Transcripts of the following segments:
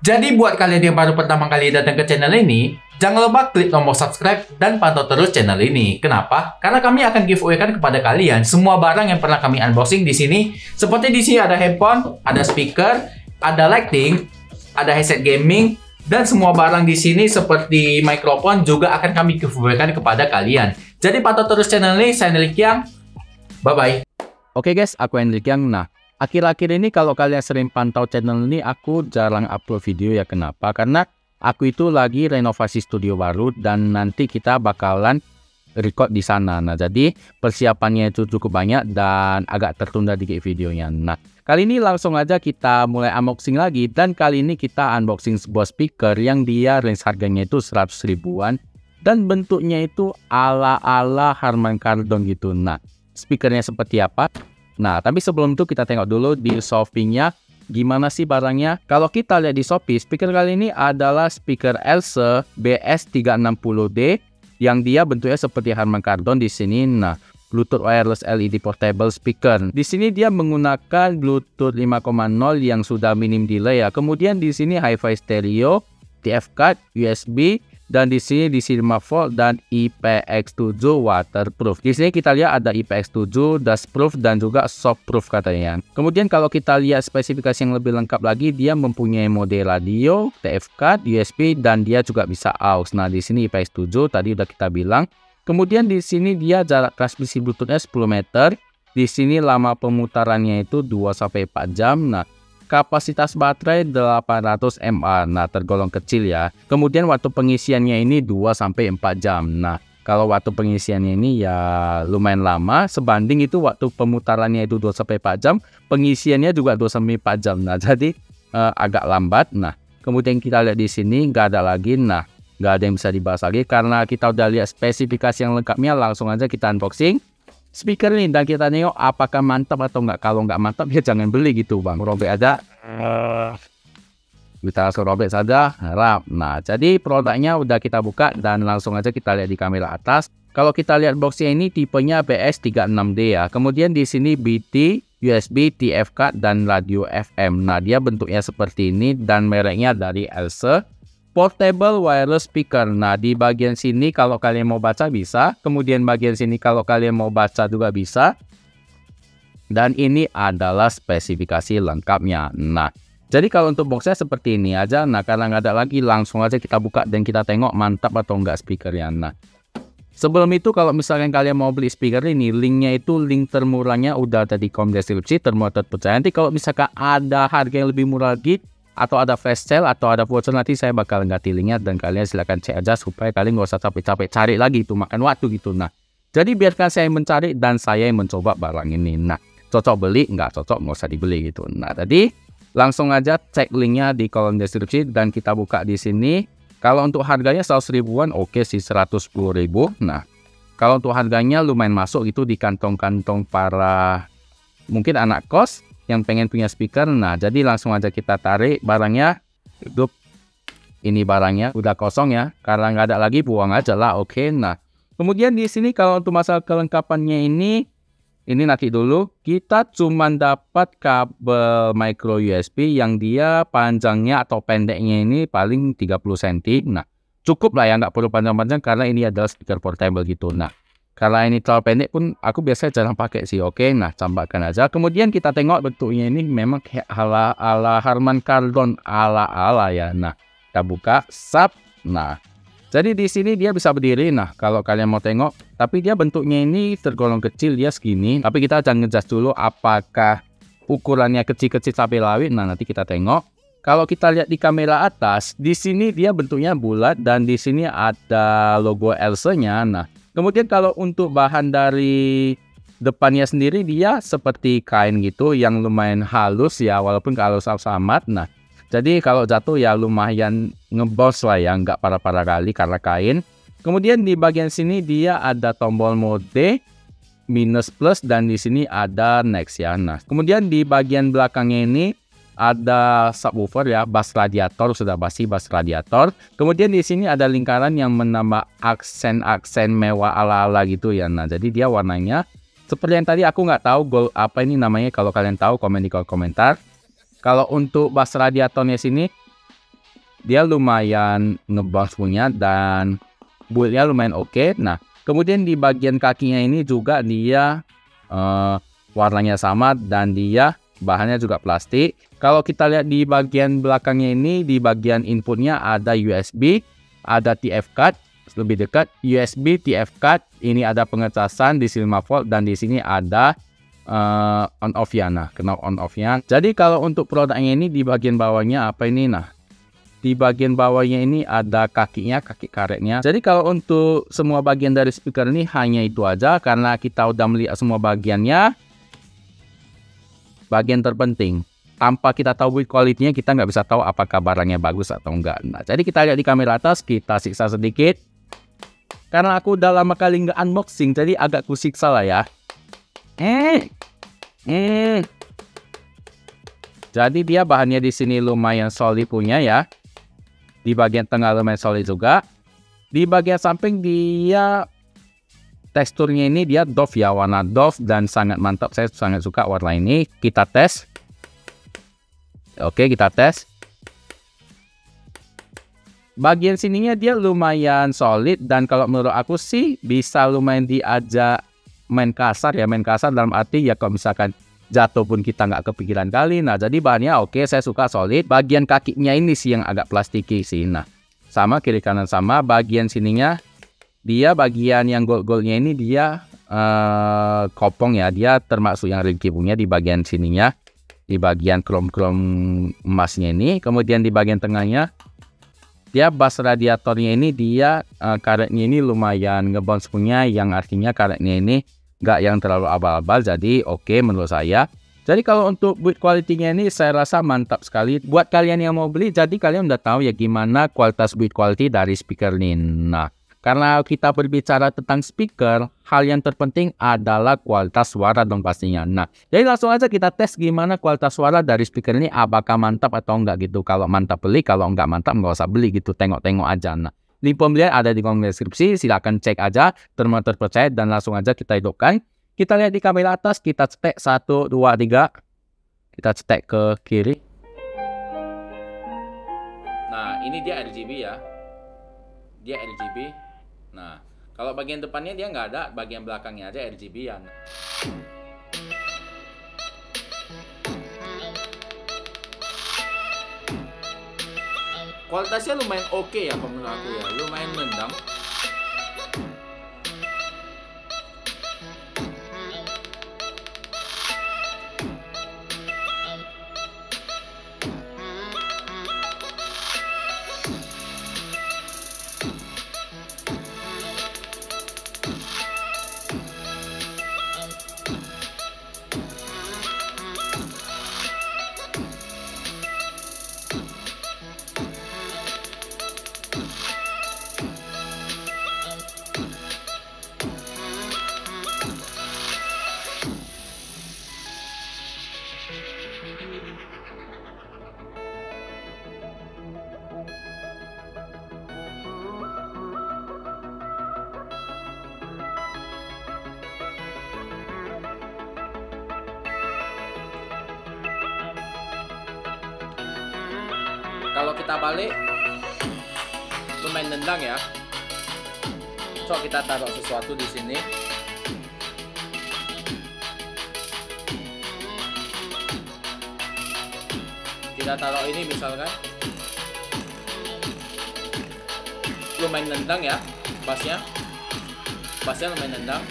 Jadi buat kalian yang baru pertama kali datang ke channel ini, jangan lupa klik tombol subscribe dan pantau terus channel ini. Kenapa? Karena kami akan giveaway kan kepada kalian semua barang yang pernah kami unboxing di sini. Seperti di sini ada handphone, ada speaker, ada lighting, ada headset gaming, dan semua barang di sini seperti mikrofon juga akan kami giveaway kan kepada kalian. Jadi pantau terus channel ini. Saya Hendrik Yang. Bye bye. Oke guys, aku Hendrik Yang. Nah, akhir-akhir ini kalau kalian sering pantau channel ini, aku jarang upload video ya. Kenapa? Karena aku itu lagi renovasi studio baru dan nanti kita bakalan record di sana. Nah, jadi persiapannya itu cukup banyak dan agak tertunda dikit videonya. Nah, kali ini langsung aja kita mulai unboxing lagi. Dan kali ini kita unboxing sebuah speaker yang dia range harganya itu 100 ribuan. Dan bentuknya itu ala-ala Harman Kardon gitu. Nah, speakernya seperti apa? Nah, tapi sebelum itu kita tengok dulu di Shopee-nya gimana sih barangnya. Kalau kita lihat di Shopee, speaker kali ini adalah speaker Else BS360D yang dia bentuknya seperti Harman Kardon di sini. Nah, Bluetooth wireless LED portable speaker. Di sini dia menggunakan Bluetooth 5.0 yang sudah minim delay ya. Kemudian di sini Hi-Fi stereo, TF card, USB, dan di sini DC 5 volt dan IPX7 waterproof. Di sini kita lihat ada IPX7, dustproof dan juga shockproof katanya. Kemudian kalau kita lihat spesifikasi yang lebih lengkap lagi, dia mempunyai mode radio, TF card, USB dan dia juga bisa AUX. Nah, di sini IPX7 tadi udah kita bilang. Kemudian di sini dia jarak transmisi Bluetooth-nya 10 meter. Di sini lama pemutarannya itu 2-4 jam. Nah, kapasitas baterai 800 mAh. Nah, tergolong kecil ya. Kemudian waktu pengisiannya ini 2-4 jam. Nah, kalau waktu pengisiannya ini ya lumayan lama. Sebanding itu waktu pemutarannya itu 2-4 jam. Pengisiannya juga 2-4 jam. Nah, jadi agak lambat. Nah, kemudian kita lihat di sini nggak ada lagi. Nah, nggak ada yang bisa dibahas lagi karena kita udah lihat spesifikasi yang lengkapnya. Langsung aja kita unboxing speaker ini dan kita nengok apakah mantap atau enggak. Kalau nggak mantap ya jangan beli gitu bang. Robek aja. Kita langsung robek saja. Harap. Nah, jadi produknya udah kita buka dan langsung aja kita lihat di kamera atas. Kalau kita lihat boxnya ini tipenya BS36D ya. Kemudian di sini BT, USB, TF card dan radio FM. Nah, dia bentuknya seperti ini dan mereknya dari Else. Portable wireless speaker. Nah, di bagian sini kalau kalian mau baca bisa. Kemudian bagian sini kalau kalian mau baca juga bisa. Dan ini adalah spesifikasi lengkapnya. Nah, jadi kalau untuk boxnya seperti ini aja. Nah, karena nggak ada lagi, langsung aja kita buka dan kita tengok mantap atau enggak speakernya. Nah, sebelum itu kalau misalkan kalian mau beli speaker ini, linknya itu link termurahnya udah ada di kolom deskripsi, termurah terpercaya. Nanti kalau misalkan ada harga yang lebih murah lagi, atau ada flash sale atau ada voucher, nanti saya bakal ganti linknya dan kalian silahkan cek aja supaya kalian nggak usah capek-capek cari lagi itu makan waktu gitu. Nah, jadi biarkan saya mencari dan saya yang mencoba barang ini. Nah, cocok beli, nggak cocok nggak usah dibeli gitu. Nah, tadi langsung aja cek linknya di kolom deskripsi dan kita buka di sini. Kalau untuk harganya 100 ribuan, oke sih 110 ribu. Nah, kalau untuk harganya lumayan masuk itu di kantong-kantong para mungkin anak kos yang pengen punya speaker. Nah, jadi langsung aja kita tarik barangnya. Hidup. Ini barangnya udah kosong ya. Karena nggak ada lagi, buang aja lah. Oke. Nah, kemudian di sini kalau untuk masalah kelengkapannya ini nanti dulu. Kita cuma dapat kabel micro USB yang dia panjangnya atau pendeknya ini paling 30 cm. Nah, cukup lah ya, nggak perlu panjang-panjang karena ini adalah speaker portable gitu. Nah, kalau ini terlalu pendek pun aku biasanya jarang pakai sih. Oke, nah tambahkan aja. Kemudian kita tengok bentuknya ini memang kayak ala Harman Kardon ala ya. Nah, kita buka sap. Nah, jadi di sini dia bisa berdiri. Nah, kalau kalian mau tengok, tapi dia bentuknya ini tergolong kecil, dia segini. Tapi kita jangan ngejudge dulu apakah ukurannya kecil-kecil sampai lawit. Nah, nanti kita tengok. Kalau kita lihat di kamera atas, di sini dia bentuknya bulat dan di sini ada logo Else-nya. Nah, kemudian kalau untuk bahan dari depannya sendiri dia seperti kain gitu yang lumayan halus ya, walaupun kalau amat. Nah, jadi kalau jatuh ya lumayan ngebos lah ya, nggak parah-parah kali karena kain. Kemudian di bagian sini dia ada tombol mode minus plus dan di sini ada next ya. Nah, kemudian di bagian belakangnya ini ada subwoofer ya, bass radiator, sudah pasti bass radiator. Kemudian di sini ada lingkaran yang menambah aksen-aksen mewah ala-ala gitu ya. Nah, jadi dia warnanya seperti yang tadi, aku nggak tahu gold apa ini namanya. Kalau kalian tahu komen di kolom komentar. Kalau untuk bass radiatornya sini dia lumayan nge-bounce punya dan build-nya lumayan oke. Nah, kemudian di bagian kakinya ini juga dia warnanya sama dan dia bahannya juga plastik. Kalau kita lihat di bagian belakangnya ini, di bagian inputnya ada USB, ada TF card, lebih dekat USB TF card. Ini ada pengecasan di 5 volt dan di sini ada on off ya. Nah, knob on off nya. Jadi kalau untuk produknya ini di bagian bawahnya apa ini? Nah, di bagian bawahnya ini ada kakinya, kaki karetnya. Jadi kalau untuk semua bagian dari speaker ini hanya itu aja, karena kita udah melihat semua bagiannya. Bagian terpenting, tanpa kita tahu build quality-nya, kita nggak bisa tahu apakah barangnya bagus atau enggak. Nah, jadi kita lihat di kamera atas, kita siksa sedikit. Karena aku udah lama kali nggak unboxing, jadi agak kusiksa lah ya. Jadi dia bahannya di sini lumayan solid punya ya. Di bagian tengah lumayan solid juga. Di bagian samping dia teksturnya ini dia doff ya, warna doff dan sangat mantap. Saya sangat suka warna ini. Kita tes. Oke, kita tes. Bagian sininya dia lumayan solid dan kalau menurut aku sih bisa lumayan diajak main kasar ya. Main kasar dalam arti ya kalau misalkan jatuh pun kita nggak kepikiran kali. Nah, jadi bahannya oke, saya suka solid. Bagian kakinya ini sih yang agak plastiki sih. Nah, sama kiri kanan sama. Bagian sininya dia bagian yang gold-goldnya ini dia kopong ya. Dia termasuk yang ringkih punya di bagian sininya. Di bagian krom-krom emasnya ini. Kemudian di bagian tengahnya dia bas radiatornya ini dia karetnya ini lumayan ngebounce punya, yang artinya karetnya ini nggak yang terlalu abal-abal, jadi oke menurut saya. Jadi kalau untuk build quality-nya ini saya rasa mantap sekali. Buat kalian yang mau beli, jadi kalian udah tahu ya gimana kualitas build quality dari speaker ini. Nah, karena kita berbicara tentang speaker, hal yang terpenting adalah kualitas suara dong pastinya. Nah, jadi langsung aja kita tes gimana kualitas suara dari speaker ini, apakah mantap atau enggak gitu. Kalau mantap beli, kalau enggak mantap nggak usah beli gitu, tengok-tengok aja. Nah, link pembelian ada di kolom deskripsi, silahkan cek aja, terpercaya dan langsung aja kita hidupkan. Kita lihat di kamera atas, kita cetek 1, 2, 3. Kita cetek ke kiri. Nah, ini dia RGB ya. Dia RGB. Nah, kalau bagian depannya dia nggak ada, bagian belakangnya aja RGB-an. Kualitasnya lumayan oke ya menurut aku ya, lumayan nendang. Kalau kita balik lumayan nendang ya. Coba kita taruh sesuatu di sini. Kita taruh ini misalkan. Lumayan nendang ya bassnya. Bassnya lumayan nendang.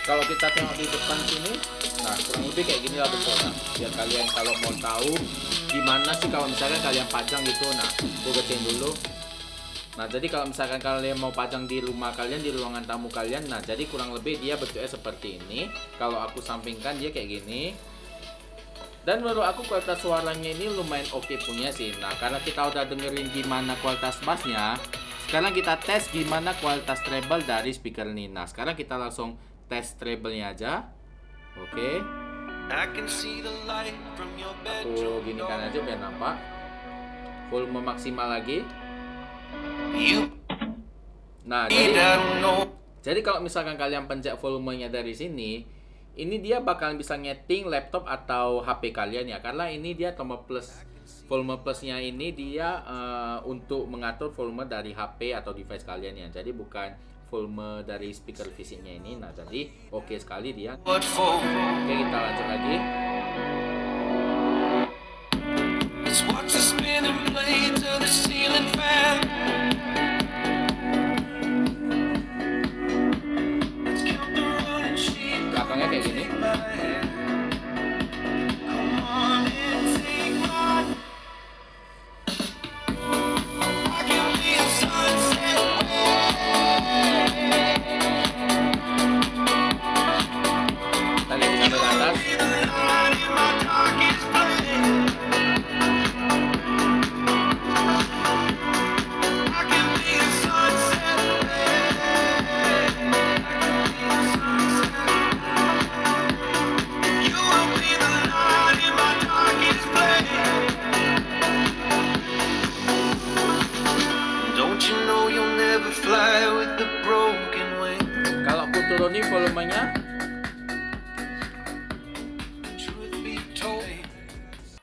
Kalau kita tengok di depan sini, nah kurang lebih kayak gini lah bentuknya. Biar kalian kalau mau tahu gimana sih kalau misalkan kalian pajang gitu. Nah, gue kecilin dulu. Nah, jadi kalau misalkan kalian mau pajang di rumah kalian, di ruangan tamu kalian, nah jadi kurang lebih dia bentuknya seperti ini. Kalau aku sampingkan dia kayak gini. Dan menurut aku kualitas suaranya ini lumayan oke punya sih. Nah, karena kita udah dengerin gimana kualitas bassnya, sekarang kita tes gimana kualitas treble dari speaker ini. Nah, sekarang kita langsung tes treble-nya aja. Oke. Aku ginikan aja biar nampak. Volume maksimal lagi. Nah, jadi Jadi kalau misalkan kalian pencet volumenya dari sini, ini dia bakalan bisa nyeting laptop atau HP kalian ya, karena ini dia tombol plus. Volume plusnya ini dia untuk mengatur volume dari HP atau device kalian ya. Jadi bukan volume dari speaker fisiknya ini. Nah, jadi oke sekali dia. Oke, kita lanjut lagi. Belakangnya kayak gini. Kalau aku turunin volumenya,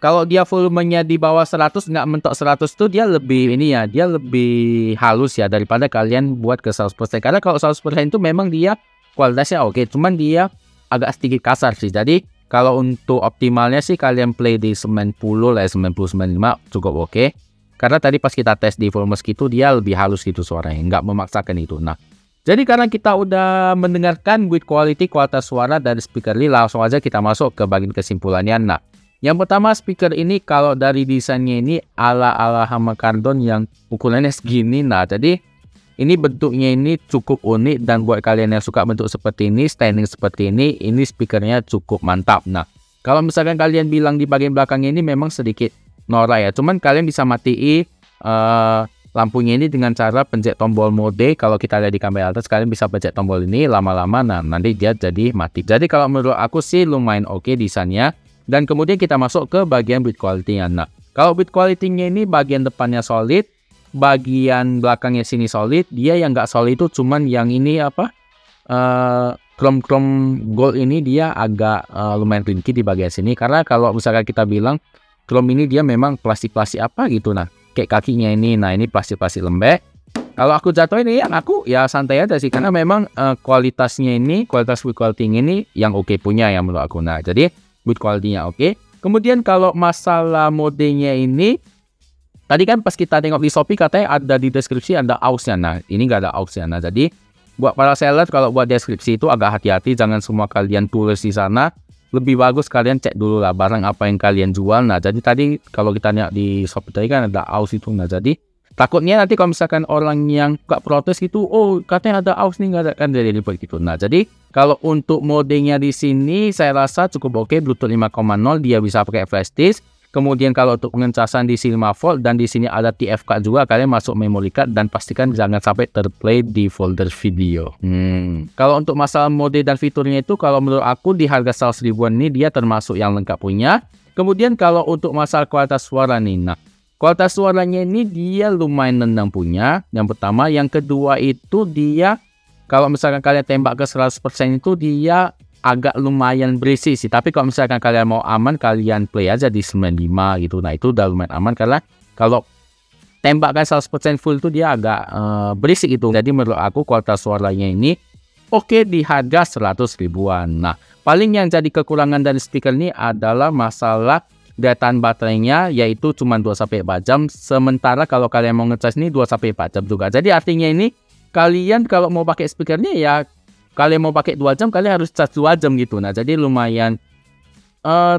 kalau dia volumenya di bawah 100, nggak mentok 100 tuh dia lebih ini ya, dia lebih halus ya daripada kalian buat ke 100%. Karena kalau 100% itu memang dia kualitasnya oke, cuman dia agak sedikit kasar sih. Jadi kalau untuk optimalnya sih kalian play di 90 lah, 90-95 cukup oke. Karena tadi pas kita tes di volume segitu dia lebih halus gitu suaranya, nggak memaksakan itu. Nah, jadi karena kita udah mendengarkan with quality, kualitas suara dari speaker ini, langsung aja kita masuk ke bagian kesimpulannya. Nah, yang pertama speaker ini kalau dari desainnya ini ala-ala Hammer Kardon yang ukurannya segini. Nah, jadi ini bentuknya ini cukup unik, dan buat kalian yang suka bentuk seperti ini, standing seperti ini speakernya cukup mantap. Nah, kalau misalkan kalian bilang di bagian belakangnya ini memang sedikit norak ya, cuman kalian bisa matiin lampunya ini dengan cara pencet tombol mode. Kalau kita lihat di kamera atas, kalian bisa pencet tombol ini lama-lama, nah nanti dia jadi mati. Jadi kalau menurut aku sih lumayan oke desainnya. Dan kemudian kita masuk ke bagian build quality-nya. Nah, kalau build quality-nya ini bagian depannya solid, bagian belakangnya sini solid. Dia yang nggak solid itu cuman yang ini apa, chrome gold ini dia agak lumayan ringkih di bagian sini. Karena kalau misalkan kita bilang chrome ini dia memang plastik-plastik apa gitu, nah kayak kakinya ini, nah ini plastik-plastik lembek. Kalau aku jatuhin ini, aku ya santai aja sih, karena memang kualitasnya ini, kualitas build quality ini yang oke punya ya menurut aku. Nah, jadi build quality-nya oke. Kemudian kalau masalah modenya ini, tadi kan pas kita tengok di Shopee katanya ada di deskripsi ada AUX-nya. Nah, ini nggak ada AUX-nya. Nah, jadi buat para seller kalau buat deskripsi itu agak hati-hati, jangan semua kalian tulis di sana. Lebih bagus kalian cek dulu lah barang apa yang kalian jual. Nah, jadi tadi kalau kita lihat di Shopee tadi kan ada AUX itu. Nah, jadi takutnya nanti kalau misalkan orang yang gak protes gitu, oh katanya ada AUX nih, nggak ada, kan jadi ribet gitu. Nah, jadi kalau untuk modenya di sini saya rasa cukup oke. Bluetooth 5.0 dia bisa pakai flash disk. Kemudian kalau untuk pengecasan di sini 5 volt, dan di sini ada TF-card juga, kalian masuk memory card, dan pastikan jangan sampai terplay di folder video. Kalau untuk masalah mode dan fiturnya itu, kalau menurut aku di harga 100 ribuan ini dia termasuk yang lengkap punya. Kemudian kalau untuk masalah kualitas suara nih, nah kualitas suaranya ini dia lumayan nendang punya. Yang pertama, yang kedua itu dia kalau misalkan kalian tembak ke 100% itu dia agak lumayan berisik sih. Tapi kalau misalkan kalian mau aman, kalian play aja di 95 gitu. Nah, itu udah lumayan aman, karena kalau tembakkan 100% full itu dia agak berisik itu. Jadi menurut aku kualitas suaranya ini oke di harga 100 ribuan. Nah, paling yang jadi kekurangan dari speaker ini adalah masalah daya tahan baterainya, yaitu cuma 2-4 jam. Sementara kalau kalian mau ngecas ini 2-4 jam juga. Jadi artinya ini kalian kalau mau pakai speakernya ya, kalian mau pakai 2 jam, kalian harus cas 2 jam gitu. Nah, jadi lumayan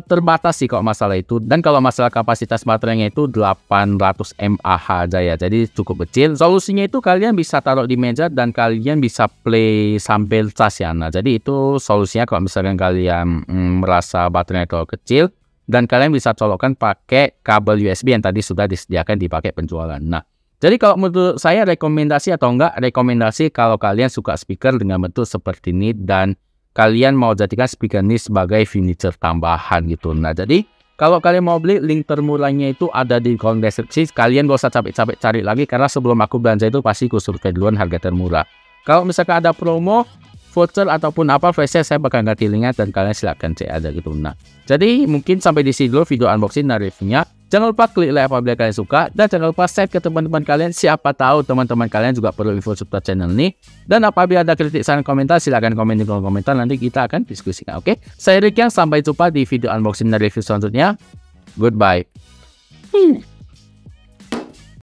terbatas sih kalau masalah itu. Dan kalau masalah kapasitas baterainya itu 800 mAh aja ya, jadi cukup kecil. Solusinya itu kalian bisa taruh di meja dan kalian bisa play sambil cas ya. Nah, jadi itu solusinya kalau misalkan kalian merasa baterainya terlalu kecil. Dan kalian bisa colokkan pakai kabel USB yang tadi sudah disediakan di paket penjualan. Nah, jadi kalau menurut saya rekomendasi atau enggak, rekomendasi kalau kalian suka speaker dengan bentuk seperti ini dan kalian mau jadikan speaker ini sebagai furniture tambahan gitu. Nah, jadi kalau kalian mau beli, link termurahnya itu ada di kolom deskripsi. Kalian gak usah capek-capek cari lagi, karena sebelum aku belanja itu pasti aku survei duluan harga termurah. Kalau misalkan ada promo, voucher ataupun apa, flash sale, saya bakal ganti linknya dan kalian silahkan cek aja gitu. Nah, jadi mungkin sampai di sini dulu video unboxing dan reviewnya. Jangan lupa klik like apabila kalian suka, dan jangan lupa share ke teman-teman kalian. Siapa tahu teman-teman kalian juga perlu info seputar channel ini. Dan apabila ada kritik, saran, komentar, silahkan komen di kolom komentar. Nanti kita akan diskusikan. Oke, saya Rick Yang, sampai jumpa di video unboxing dan review selanjutnya. Goodbye.